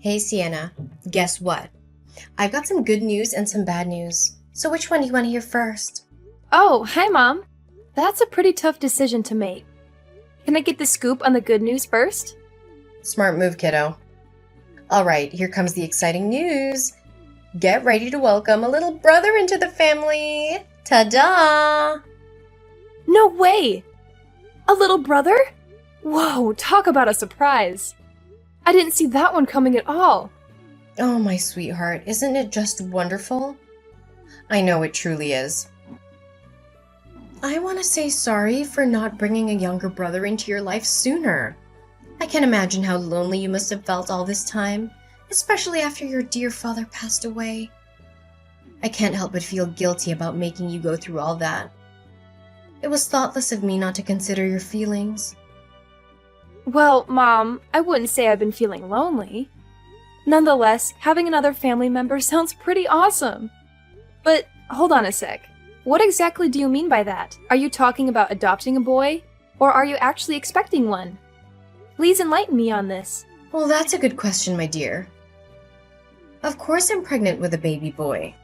Hey Sienna, guess what? I've got some good news and some bad news. So which one do you want to hear first? Oh, hi, Mom. That's a pretty tough decision to make. Can I get the scoop on the good news first? Smart move, kiddo. All right, here comes the exciting news. Get ready to welcome a little brother into the family. Ta-da! No way! A little brother? Whoa, talk about a surprise. I didn't see that one coming at all. Oh, my sweetheart, isn't it just wonderful? I know it truly is. I want to say sorry for not bringing a younger brother into your life sooner. I can imagine how lonely you must have felt all this time, especially after your dear father passed away. I can't help but feel guilty about making you go through all that. It was thoughtless of me not to consider your feelings. Well, Mom, I wouldn't say I've been feeling lonely. Nonetheless, having another family member sounds pretty awesome. But hold on a sec. What exactly do you mean by that? Are you talking about adopting a boy? Or are you actually expecting one? Please enlighten me on this. Well, that's a good question, my dear. Of course I'm pregnant with a baby boy.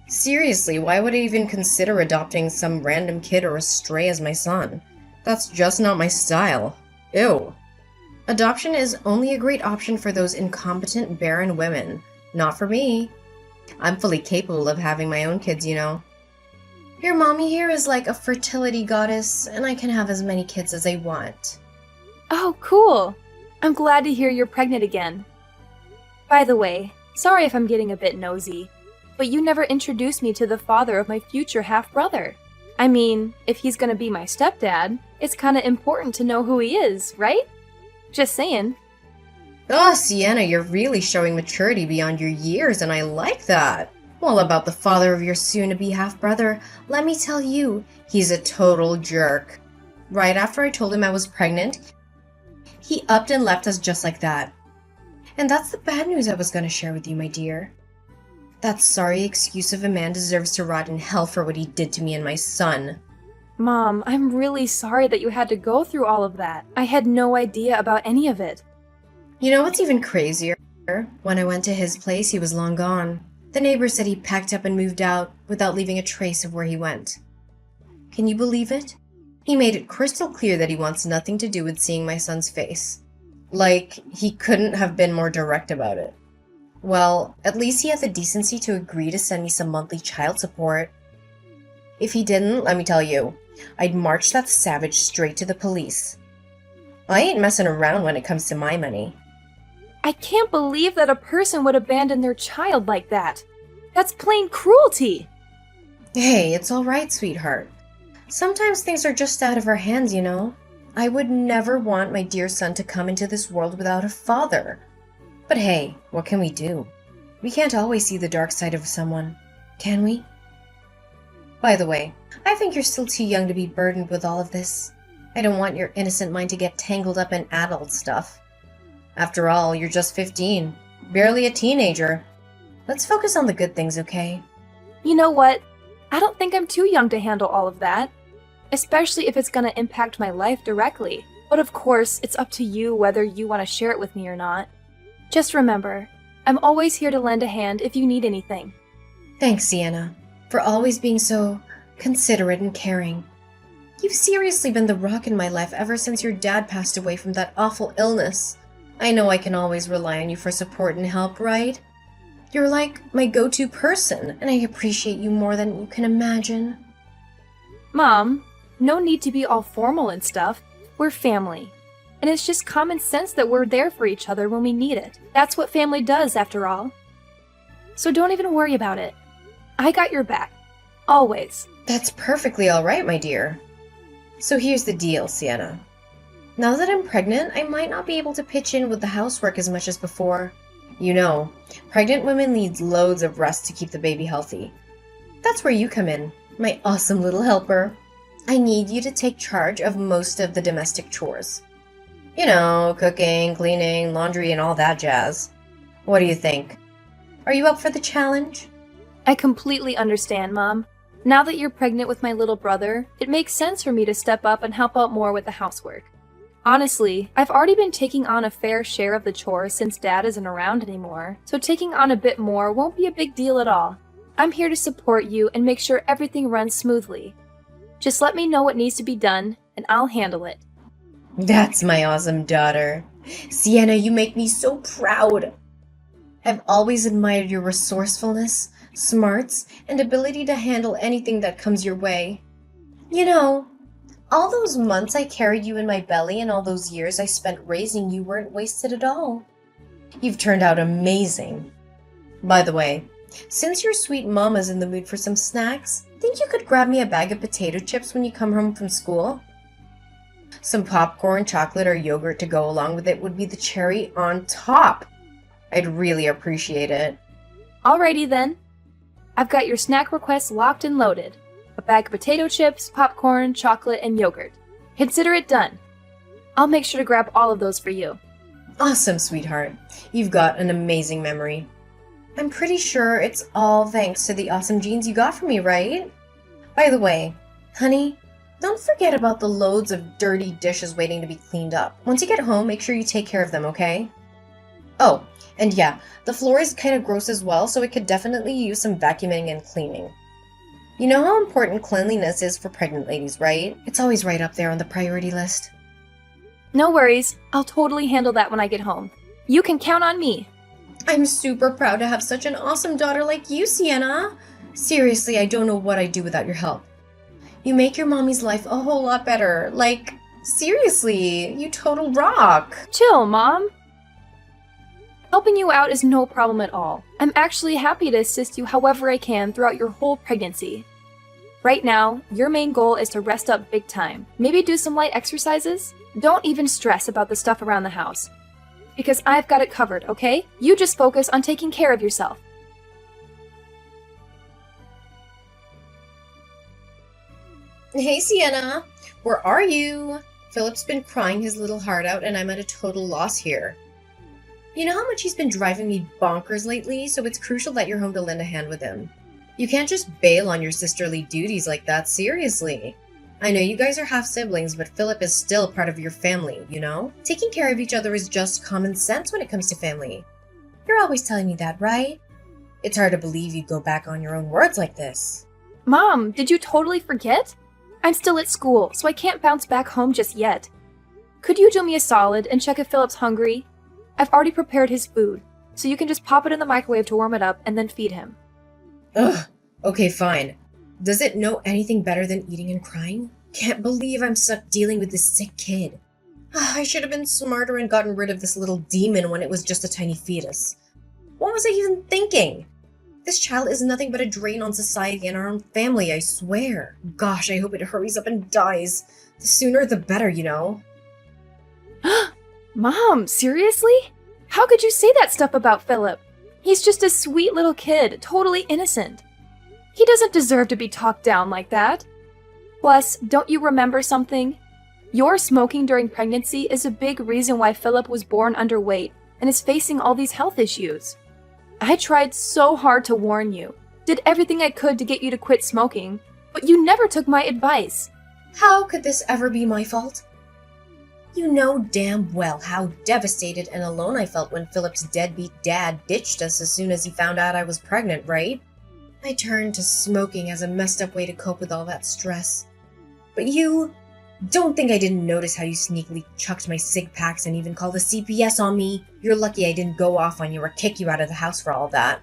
Seriously, why would I even consider adopting some random kid or a stray as my son? That's just not my style. Ew. Adoption is only a great option for those incompetent, barren women. Not for me. I'm fully capable of having my own kids, you know. Your mommy here is like a fertility goddess, and I can have as many kids as I want. Oh, cool. I'm glad to hear you're pregnant again. By the way, sorry if I'm getting a bit nosy, but you never introduced me to the father of my future half-brother. I mean, if he's gonna be my stepdad, it's kinda important to know who he is, right? Just saying. Oh, Sienna, you're really showing maturity beyond your years, and I like that. Well, about the father of your soon-to-be half-brother, let me tell you, he's a total jerk. Right after I told him I was pregnant, he upped and left us just like that. And that's the bad news I was going to share with you, my dear. That sorry excuse of a man deserves to rot in hell for what he did to me and my son. Mom, I'm really sorry that you had to go through all of that. I had no idea about any of it. You know what's even crazier? When I went to his place, he was long gone. The neighbors said he packed up and moved out without leaving a trace of where he went. Can you believe it? He made it crystal clear that he wants nothing to do with seeing my son's face. Like, he couldn't have been more direct about it. Well, at least he had the decency to agree to send me some monthly child support. If he didn't, let me tell you, I'd march that savage straight to the police. I ain't messing around when it comes to my money. I can't believe that a person would abandon their child like that. That's plain cruelty. Hey, it's all right, sweetheart. Sometimes things are just out of our hands, you know. I would never want my dear son to come into this world without a father. But hey, what can we do? We can't always see the dark side of someone, can we? By the way, I think you're still too young to be burdened with all of this. I don't want your innocent mind to get tangled up in adult stuff. After all, you're just 15, barely a teenager. Let's focus on the good things, okay? You know what? I don't think I'm too young to handle all of that. Especially if it's gonna impact my life directly. But of course, it's up to you whether you want to share it with me or not. Just remember, I'm always here to lend a hand if you need anything. Thanks, Sienna, for always being so considerate and caring. You've seriously been the rock in my life ever since your dad passed away from that awful illness. I know I can always rely on you for support and help, right? You're like my go-to person, and I appreciate you more than you can imagine. Mom, no need to be all formal and stuff. We're family. And it's just common sense that we're there for each other when we need it. That's what family does, after all. So don't even worry about it. I got your back. Always. That's perfectly all right, my dear. So here's the deal, Sienna. Now that I'm pregnant, I might not be able to pitch in with the housework as much as before. You know, pregnant women need loads of rest to keep the baby healthy. That's where you come in, my awesome little helper. I need you to take charge of most of the domestic chores. You know, cooking, cleaning, laundry, and all that jazz. What do you think? Are you up for the challenge? I completely understand, Mom. Now that you're pregnant with my little brother, it makes sense for me to step up and help out more with the housework. Honestly, I've already been taking on a fair share of the chores since Dad isn't around anymore, so taking on a bit more won't be a big deal at all. I'm here to support you and make sure everything runs smoothly. Just let me know what needs to be done, and I'll handle it. That's my awesome daughter. Sienna, you make me so proud. I've always admired your resourcefulness, smarts, and ability to handle anything that comes your way. You know, all those months I carried you in my belly and all those years I spent raising you weren't wasted at all. You've turned out amazing. By the way, since your sweet mama's in the mood for some snacks, think you could grab me a bag of potato chips when you come home from school? Some popcorn, chocolate, or yogurt to go along with it would be the cherry on top. I'd really appreciate it. Alrighty then. I've got your snack requests locked and loaded. A bag of potato chips, popcorn, chocolate, and yogurt. Consider it done. I'll make sure to grab all of those for you. Awesome, sweetheart. You've got an amazing memory. I'm pretty sure it's all thanks to the awesome genes you got from me, right? By the way, honey, don't forget about the loads of dirty dishes waiting to be cleaned up. Once you get home, make sure you take care of them, okay? Oh, and yeah, the floor is kind of gross as well, so it could definitely use some vacuuming and cleaning. You know how important cleanliness is for pregnant ladies, right? It's always right up there on the priority list. No worries. I'll totally handle that when I get home. You can count on me. I'm super proud to have such an awesome daughter like you, Sienna. Seriously, I don't know what I'd do without your help. You make your mommy's life a whole lot better. Like, seriously, you total rock. Chill, Mom. Helping you out is no problem at all. I'm actually happy to assist you however I can throughout your whole pregnancy. Right now, your main goal is to rest up big time. Maybe do some light exercises? Don't even stress about the stuff around the house. Because I've got it covered, okay? You just focus on taking care of yourself. Hey, Sienna. Where are you? Philip's been crying his little heart out and I'm at a total loss here. You know how much he's been driving me bonkers lately, so it's crucial that you're home to lend a hand with him. You can't just bail on your sisterly duties like that, seriously. I know you guys are half-siblings, but Philip is still part of your family, you know? Taking care of each other is just common sense when it comes to family. You're always telling me that, right? It's hard to believe you'd go back on your own words like this. Mom, did you totally forget? I'm still at school, so I can't bounce back home just yet. Could you do me a solid and check if Philip's hungry? I've already prepared his food, so you can just pop it in the microwave to warm it up and then feed him. Ugh, okay, fine. Does it know anything better than eating and crying? Can't believe I'm stuck dealing with this sick kid. I should have been smarter and gotten rid of this little demon when it was just a tiny fetus. What was I even thinking? This child is nothing but a drain on society and our own family, I swear. Gosh, I hope it hurries up and dies. The sooner the better, you know? Mom, seriously? How could you say that stuff about Philip? He's just a sweet little kid, totally innocent. He doesn't deserve to be talked down like that. Plus, don't you remember something? Your smoking during pregnancy is a big reason why Philip was born underweight and is facing all these health issues. I tried so hard to warn you, did everything I could to get you to quit smoking, but you never took my advice. How could this ever be my fault? You know damn well how devastated and alone I felt when Philip's deadbeat dad ditched us as soon as he found out I was pregnant, right? I turned to smoking as a messed up way to cope with all that stress. But you don't think I didn't notice how you sneakily chucked my cig packs and even called the CPS on me. You're lucky I didn't go off on you or kick you out of the house for all that.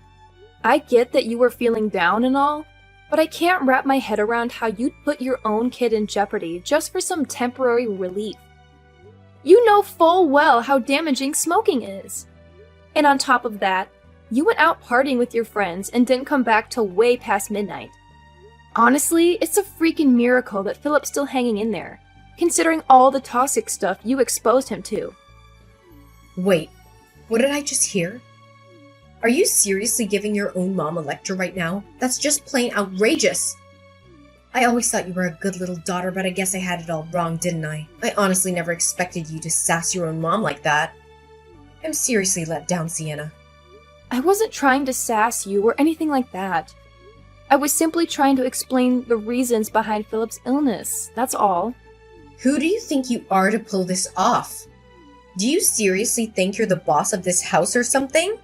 I get that you were feeling down and all, but I can't wrap my head around how you'd put your own kid in jeopardy just for some temporary relief. You know full well how damaging smoking is. And on top of that, you went out partying with your friends and didn't come back till way past midnight. Honestly, it's a freaking miracle that Philip's still hanging in there, considering all the toxic stuff you exposed him to. Wait, what did I just hear? Are you seriously giving your own mom a lecture right now? That's just plain outrageous! I always thought you were a good little daughter, but I guess I had it all wrong, didn't I? I honestly never expected you to sass your own mom like that. I'm seriously let down, Sienna. I wasn't trying to sass you or anything like that. I was simply trying to explain the reasons behind Philip's illness, that's all. Who do you think you are to pull this off? Do you seriously think you're the boss of this house or something?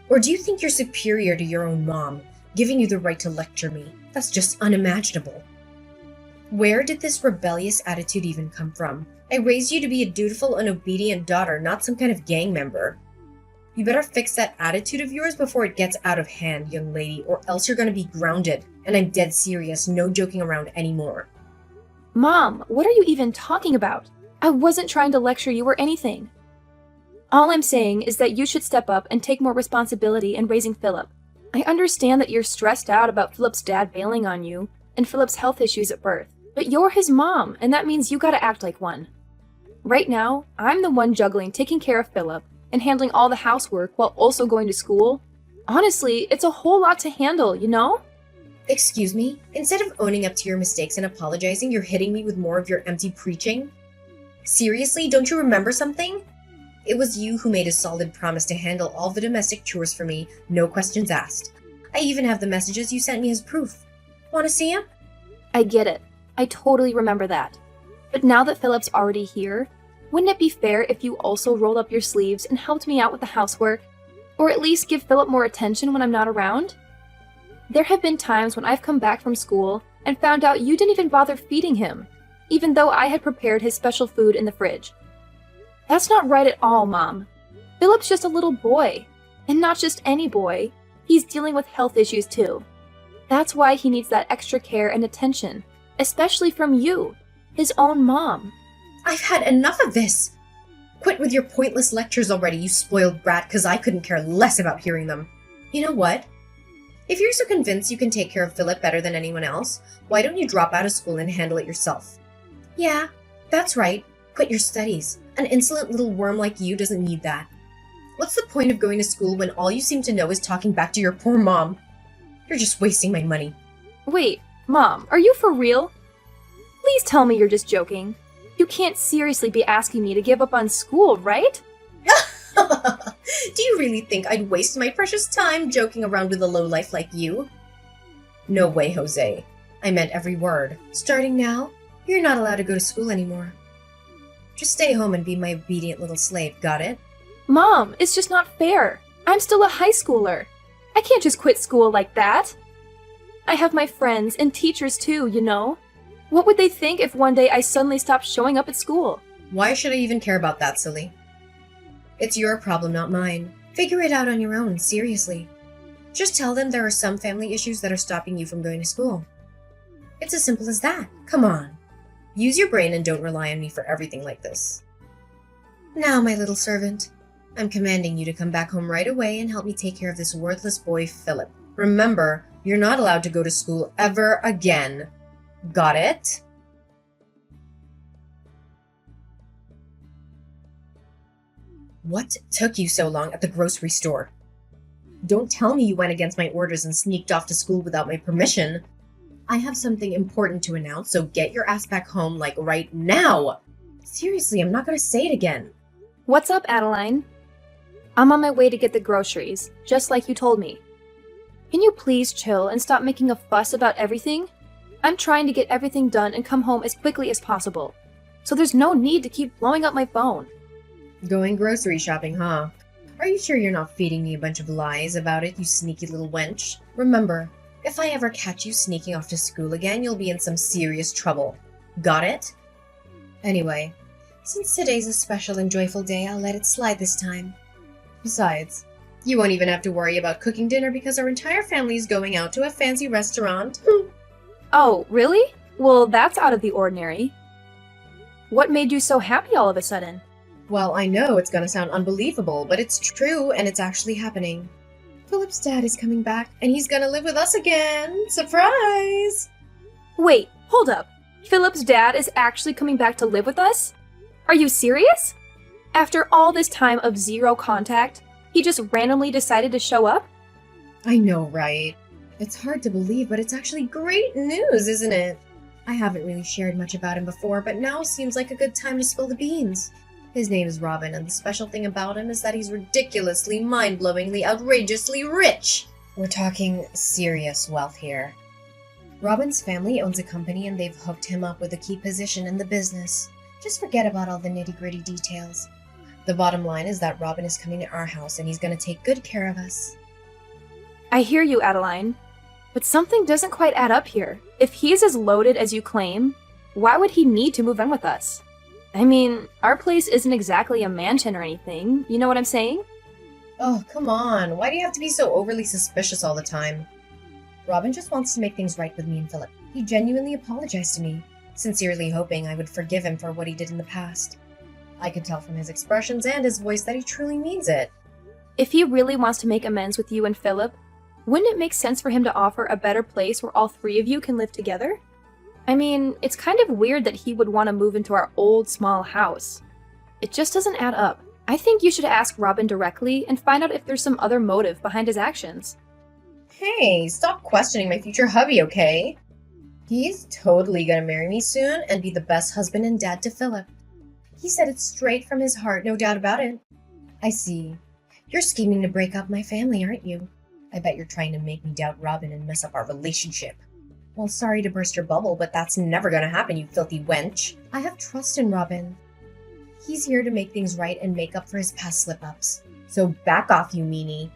Or do you think you're superior to your own mom, giving you the right to lecture me? That's just unimaginable. Where did this rebellious attitude even come from? I raised you to be a dutiful and obedient daughter, not some kind of gang member. You better fix that attitude of yours before it gets out of hand, young lady, or else you're gonna be grounded. And I'm dead serious, no joking around anymore. Mom, what are you even talking about? I wasn't trying to lecture you or anything. All I'm saying is that you should step up and take more responsibility in raising Philip. I understand that you're stressed out about Philip's dad bailing on you and Philip's health issues at birth, but you're his mom, and that means you gotta act like one. Right now, I'm the one juggling taking care of Philip and handling all the housework while also going to school. Honestly, it's a whole lot to handle, you know? Excuse me? Instead of owning up to your mistakes and apologizing, you're hitting me with more of your empty preaching? Seriously, don't you remember something? It was you who made a solid promise to handle all the domestic chores for me, no questions asked. I even have the messages you sent me as proof. Want to see them? I get it. I totally remember that. But now that Philip's already here, wouldn't it be fair if you also rolled up your sleeves and helped me out with the housework? Or at least give Philip more attention when I'm not around? There have been times when I've come back from school and found out you didn't even bother feeding him, even though I had prepared his special food in the fridge. That's not right at all, Mom. Philip's just a little boy. And not just any boy. He's dealing with health issues too. That's why he needs that extra care and attention, especially from you, his own mom. I've had enough of this! Quit with your pointless lectures already, you spoiled brat, because I couldn't care less about hearing them. You know what? If you're so convinced you can take care of Philip better than anyone else, why don't you drop out of school and handle it yourself? Yeah, that's right. Quit your studies. An insolent little worm like you doesn't need that. What's the point of going to school when all you seem to know is talking back to your poor mom? You're just wasting my money. Wait, Mom, are you for real? Please tell me you're just joking. You can't seriously be asking me to give up on school, right? Do you really think I'd waste my precious time joking around with a lowlife like you? No way, Jose. I meant every word. Starting now, you're not allowed to go to school anymore. Just stay home and be my obedient little slave, got it? Mom, it's just not fair. I'm still a high schooler. I can't just quit school like that. I have my friends and teachers too, you know? What would they think if one day I suddenly stopped showing up at school? Why should I even care about that, silly? It's your problem, not mine. Figure it out on your own, seriously. Just tell them there are some family issues that are stopping you from going to school. It's as simple as that. Come on. Use your brain and don't rely on me for everything like this. Now, my little servant, I'm commanding you to come back home right away and help me take care of this worthless boy, Philip. Remember, you're not allowed to go to school ever again. Got it? What took you so long at the grocery store? Don't tell me you went against my orders and sneaked off to school without my permission. I have something important to announce, so get your ass back home, like, right now! Seriously, I'm not gonna say it again. What's up, Adeline? I'm on my way to get the groceries, just like you told me. Can you please chill and stop making a fuss about everything? I'm trying to get everything done and come home as quickly as possible, so there's no need to keep blowing up my phone. Going grocery shopping, huh? Are you sure you're not feeding me a bunch of lies about it, you sneaky little wench? Remember, if I ever catch you sneaking off to school again, you'll be in some serious trouble. Got it? Anyway, since today's a special and joyful day, I'll let it slide this time. Besides, you won't even have to worry about cooking dinner because our entire family is going out to a fancy restaurant. Oh, really? Well, that's out of the ordinary. What made you so happy all of a sudden? Well, I know it's gonna sound unbelievable, but it's true and it's actually happening. Philip's dad is coming back and he's gonna live with us again! Surprise! Wait, hold up. Philip's dad is actually coming back to live with us? Are you serious? After all this time of zero contact, he just randomly decided to show up? I know, right? It's hard to believe, but it's actually great news, isn't it? I haven't really shared much about him before, but now seems like a good time to spill the beans. His name is Robin, and the special thing about him is that he's ridiculously, mind-blowingly, outrageously rich! We're talking serious wealth here. Robin's family owns a company and they've hooked him up with a key position in the business. Just forget about all the nitty-gritty details. The bottom line is that Robin is coming to our house and he's going to take good care of us. I hear you, Adeline. But something doesn't quite add up here. If he's as loaded as you claim, why would he need to move in with us? I mean, our place isn't exactly a mansion or anything, you know what I'm saying? Oh, come on. Why do you have to be so overly suspicious all the time? Robin just wants to make things right with me and Philip. He genuinely apologized to me, sincerely hoping I would forgive him for what he did in the past. I could tell from his expressions and his voice that he truly means it. If he really wants to make amends with you and Philip, wouldn't it make sense for him to offer a better place where all three of you can live together? I mean, it's kind of weird that he would want to move into our old, small house. It just doesn't add up. I think you should ask Robin directly and find out if there's some other motive behind his actions. Hey, stop questioning my future hubby, okay? He's totally gonna marry me soon and be the best husband and dad to Philip. He said it straight from his heart, no doubt about it. I see. You're scheming to break up my family, aren't you? I bet you're trying to make me doubt Robin and mess up our relationship. Well, sorry to burst your bubble, but that's never gonna happen, you filthy wench. I have trust in Robin. He's here to make things right and make up for his past slip-ups. So back off, you meanie.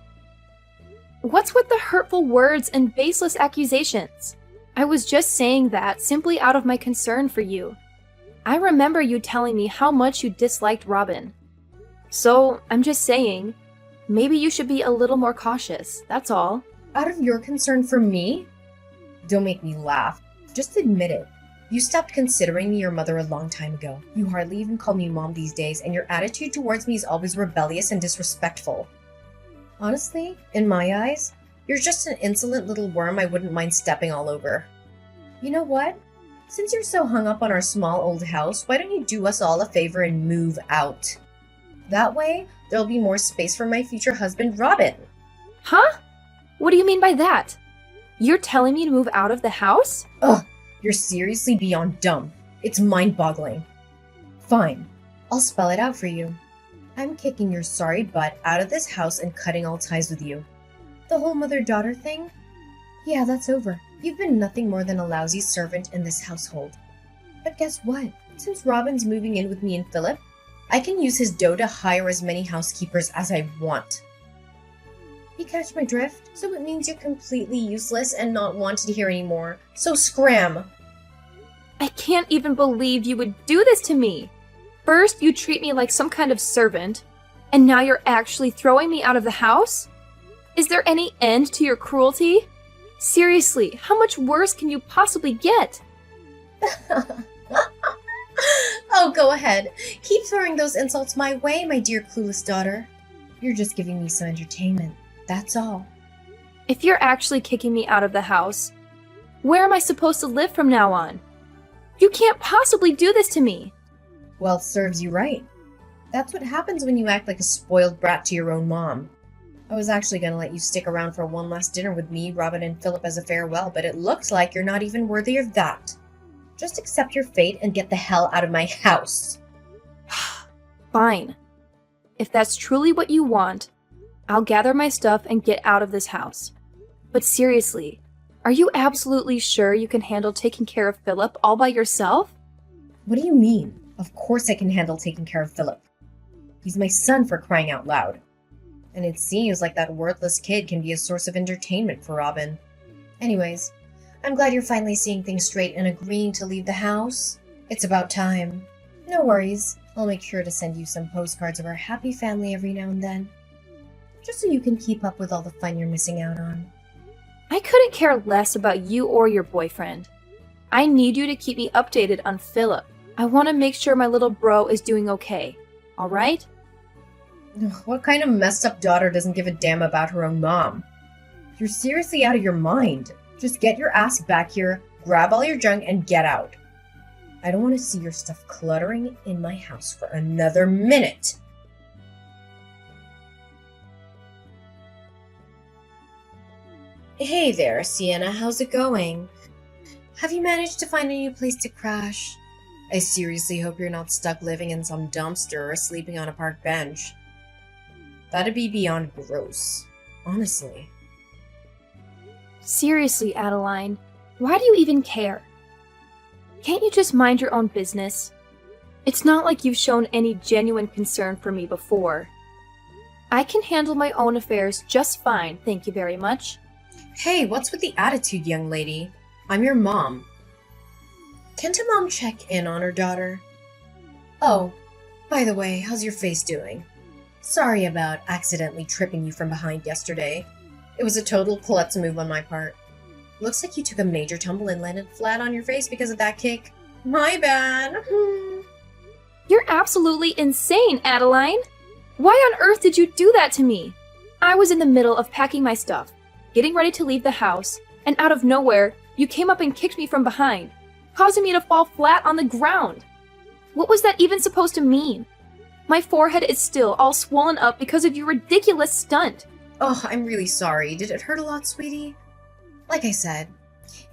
What's with the hurtful words and baseless accusations? I was just saying that simply out of my concern for you. I remember you telling me how much you disliked Robin. So, I'm just saying, maybe you should be a little more cautious, that's all. Out of your concern for me? Don't make me laugh. Just admit it. You stopped considering me your mother a long time ago. You hardly even call me mom these days, and your attitude towards me is always rebellious and disrespectful. Honestly, in my eyes, you're just an insolent little worm I wouldn't mind stepping all over. You know what? Since you're so hung up on our small old house, why don't you do us all a favor and move out? That way, there'll be more space for my future husband, Robin. Huh? What do you mean by that? You're telling me to move out of the house? Ugh, you're seriously beyond dumb. It's mind-boggling. Fine, I'll spell it out for you. I'm kicking your sorry butt out of this house and cutting all ties with you. The whole mother-daughter thing? Yeah, that's over. You've been nothing more than a lousy servant in this household. But guess what? Since Robin's moving in with me and Philip, I can use his dough to hire as many housekeepers as I want. You catch my drift? So it means you're completely useless and not wanted to hear anymore. So scram! I can't even believe you would do this to me. First, you treat me like some kind of servant, and now you're actually throwing me out of the house? Is there any end to your cruelty? Seriously, how much worse can you possibly get? Oh, go ahead. Keep throwing those insults my way, my dear clueless daughter. You're just giving me some entertainment. That's all. If you're actually kicking me out of the house, where am I supposed to live from now on? You can't possibly do this to me. Well, it serves you right. That's what happens when you act like a spoiled brat to your own mom. I was actually going to let you stick around for one last dinner with me, Robin, and Philip as a farewell, but it looks like you're not even worthy of that. Just accept your fate and get the hell out of my house. Fine. If that's truly what you want, I'll gather my stuff and get out of this house. But seriously, are you absolutely sure you can handle taking care of Philip all by yourself? What do you mean? Of course I can handle taking care of Philip. He's my son, for crying out loud. And it seems like that worthless kid can be a source of entertainment for Robin. Anyways, I'm glad you're finally seeing things straight and agreeing to leave the house. It's about time. No worries. I'll make sure to send you some postcards of our happy family every now and then. Just so you can keep up with all the fun you're missing out on. I couldn't care less about you or your boyfriend. I need you to keep me updated on Philip. I want to make sure my little bro is doing okay. Alright? What kind of messed up daughter doesn't give a damn about her own mom? You're seriously out of your mind. Just get your ass back here, grab all your junk, and get out. I don't want to see your stuff cluttering in my house for another minute. Hey there, Sienna. How's it going? Have you managed to find a new place to crash? I seriously hope you're not stuck living in some dumpster or sleeping on a park bench. That'd be beyond gross. Honestly. Seriously, Adeline, Why do you even care? Can't you just mind your own business? It's not like you've shown any genuine concern for me before. I can handle my own affairs just fine, thank you very much. Hey, what's with the attitude, young lady? I'm your mom. Can't a mom check in on her daughter? Oh, by the way, how's your face doing? Sorry about accidentally tripping you from behind yesterday. It was a total klutz move on my part. Looks like you took a major tumble and landed flat on your face because of that kick. My bad. You're absolutely insane, Adeline! Why on earth did you do that to me? I was in the middle of packing my stuff, getting ready to leave the house, and out of nowhere, you came up and kicked me from behind, causing me to fall flat on the ground. What was that even supposed to mean? My forehead is still all swollen up because of your ridiculous stunt. Oh, I'm really sorry. Did it hurt a lot, sweetie? Like I said,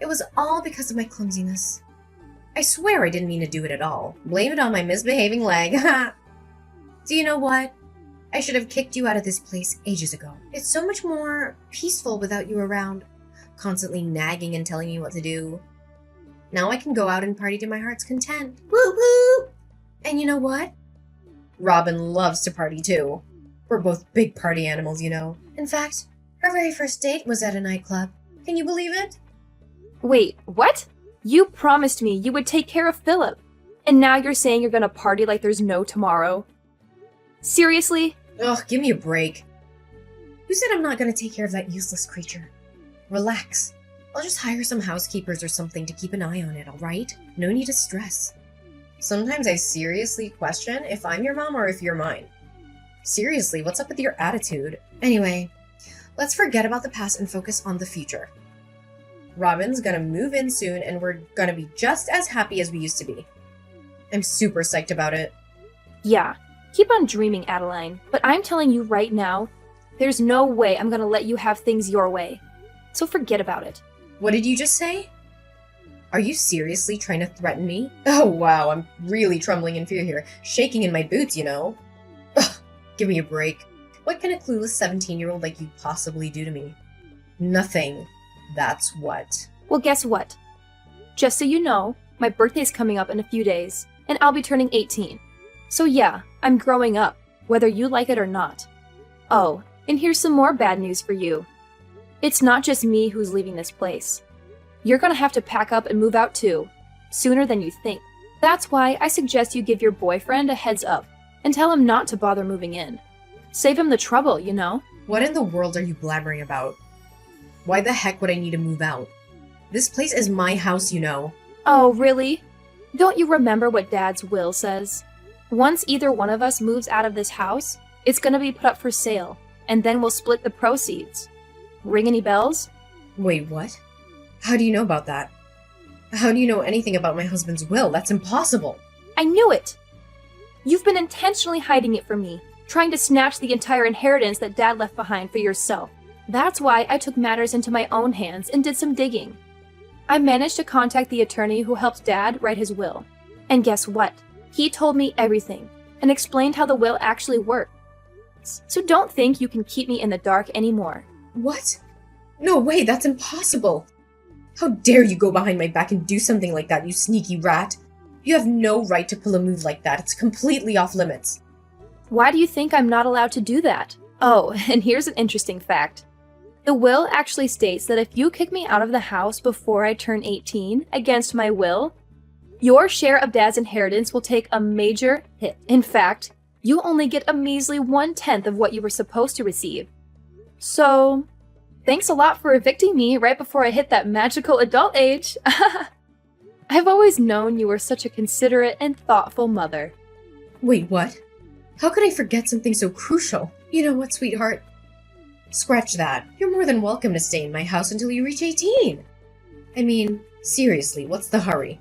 it was all because of my clumsiness. I swear I didn't mean to do it at all. Blame it on my misbehaving leg. Do you know what? I should have kicked you out of this place ages ago. It's so much more peaceful without you around, constantly nagging and telling me what to do. Now I can go out and party to my heart's content. Woo woo! And you know what? Robin loves to party too. We're both big party animals, you know. In fact, our very first date was at a nightclub. Can you believe it? Wait, what? You promised me you would take care of Philip, and now you're saying you're gonna party like there's no tomorrow? Seriously? Ugh, give me a break. Who said I'm not gonna take care of that useless creature? Relax. I'll just hire some housekeepers or something to keep an eye on it, alright? No need to stress. Sometimes I seriously question if I'm your mom or if you're mine. Seriously, what's up with your attitude? Anyway, let's forget about the past and focus on the future. Robin's gonna move in soon and we're gonna be just as happy as we used to be. I'm super psyched about it. Yeah, keep on dreaming, Adeline, but I'm telling you right now, there's no way I'm gonna let you have things your way. So forget about it. What did you just say? Are you seriously trying to threaten me? Oh wow, I'm really trembling in fear here. Shaking in my boots, you know. Ugh, give me a break. What can a clueless 17-year-old like you possibly do to me? Nothing. That's what. Well, guess what? Just so you know, my birthday's coming up in a few days, and I'll be turning 18. So yeah, I'm growing up, whether you like it or not. Oh, and here's some more bad news for you. It's not just me who's leaving this place. You're gonna have to pack up and move out too, sooner than you think. That's why I suggest you give your boyfriend a heads up and tell him not to bother moving in. Save him the trouble, you know? What in the world are you blabbering about? Why the heck would I need to move out? This place is my house, you know. Oh, really? Don't you remember what Dad's will says? Once either one of us moves out of this house, it's gonna be put up for sale, and then we'll split the proceeds. Ring any bells? Wait, what? How do you know about that? How do you know anything about my husband's will? That's impossible. I knew it! You've been intentionally hiding it from me, trying to snatch the entire inheritance that Dad left behind for yourself. That's why I took matters into my own hands and did some digging. I managed to contact the attorney who helped Dad write his will. And guess what? He told me everything and explained how the will actually works. So don't think you can keep me in the dark anymore. What? No way, that's impossible. How dare you go behind my back and do something like that, you sneaky rat? You have no right to pull a move like that. It's completely off limits. Why do you think I'm not allowed to do that? Oh, and here's an interesting fact. The will actually states that if you kick me out of the house before I turn 18, against my will, your share of Dad's inheritance will take a major hit. In fact, you only get a measly 1/10 of what you were supposed to receive. So, thanks a lot for evicting me right before I hit that magical adult age. I've always known you were such a considerate and thoughtful mother. Wait, what? How could I forget something so crucial? You know what, sweetheart? Scratch that. You're more than welcome to stay in my house until you reach 18. I mean, seriously, what's the hurry?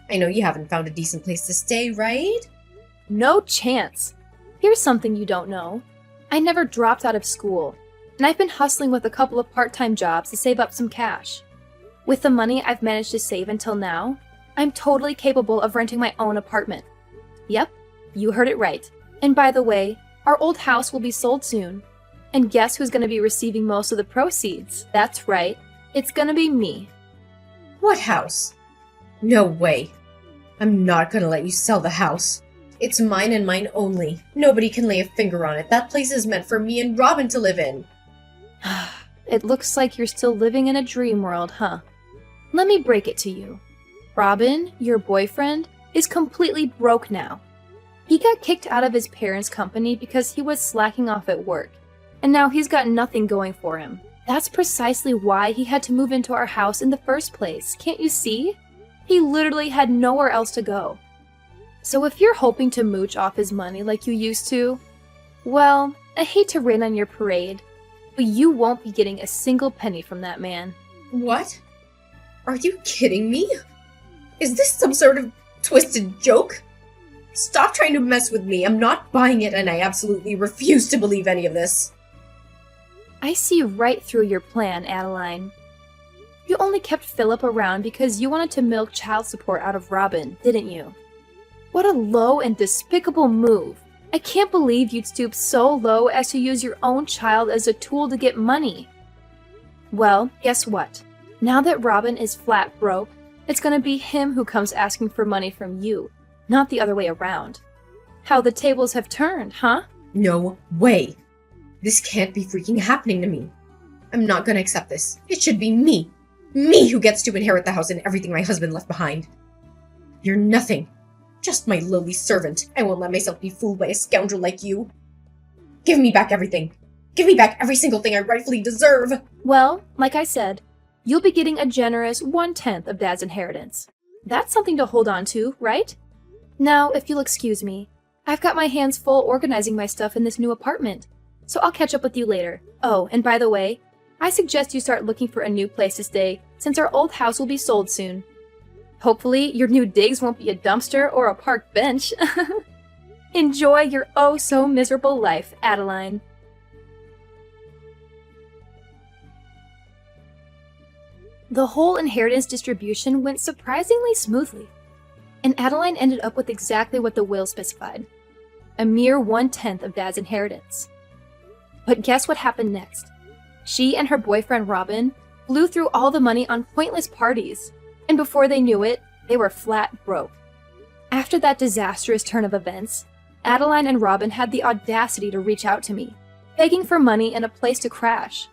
I know you haven't found a decent place to stay, right? No chance. Here's something you don't know. I never dropped out of school, and I've been hustling with a couple of part-time jobs to save up some cash. With the money I've managed to save until now, I'm totally capable of renting my own apartment. Yep, you heard it right. And by the way, our old house will be sold soon. And guess who's going to be receiving most of the proceeds? That's right, it's going to be me. What house? No way. I'm not gonna let you sell the house. It's mine and mine only. Nobody can lay a finger on it. That place is meant for me and Robin to live in. It looks like you're still living in a dream world, huh? Let me break it to you. Robin, your boyfriend, is completely broke now. He got kicked out of his parents' company because he was slacking off at work, and now he's got nothing going for him. That's precisely why he had to move into our house in the first place, can't you see? He literally had nowhere else to go. So if you're hoping to mooch off his money like you used to, well, I hate to rain on your parade, but you won't be getting a single penny from that man. What? Are you kidding me? Is this some sort of twisted joke? Stop trying to mess with me. I'm not buying it, and I absolutely refuse to believe any of this. I see right through your plan, Adeline. You only kept Philip around because you wanted to milk child support out of Robin, didn't you? What a low and despicable move. I can't believe you'd stoop so low as to use your own child as a tool to get money. Well, guess what? Now that Robin is flat broke, it's gonna be him who comes asking for money from you, not the other way around. How the tables have turned, huh? No way. This can't be freaking happening to me. I'm not gonna accept this. It should be me. Me who gets to inherit the house and everything my husband left behind. You're nothing. Just my lowly servant. I won't let myself be fooled by a scoundrel like you. Give me back everything. Give me back every single thing I rightfully deserve. Well, like I said, you'll be getting a generous 1/10 of Dad's inheritance. That's something to hold on to, right? Now, if you'll excuse me, I've got my hands full organizing my stuff in this new apartment, so I'll catch up with you later. Oh, and by the way, I suggest you start looking for a new place to stay, since our old house will be sold soon. Hopefully, your new digs won't be a dumpster or a park bench. Enjoy your oh-so-miserable life, Adeline. The whole inheritance distribution went surprisingly smoothly, and Adeline ended up with exactly what the will specified, a mere 1/10 of Dad's inheritance. But guess what happened next? She and her boyfriend Robin blew through all the money on pointless parties, and before they knew it, they were flat broke. After that disastrous turn of events, Adeline and Robin had the audacity to reach out to me, begging for money and a place to crash.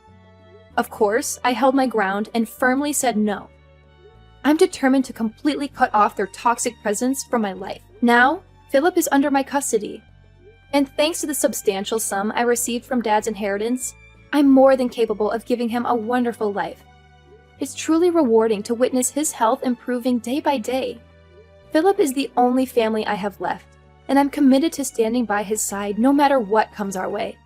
Of course, I held my ground and firmly said no. I'm determined to completely cut off their toxic presence from my life. Now, Philip is under my custody, and thanks to the substantial sum I received from Dad's inheritance, I'm more than capable of giving him a wonderful life. It's truly rewarding to witness his health improving day by day. Philip is the only family I have left, and I'm committed to standing by his side no matter what comes our way.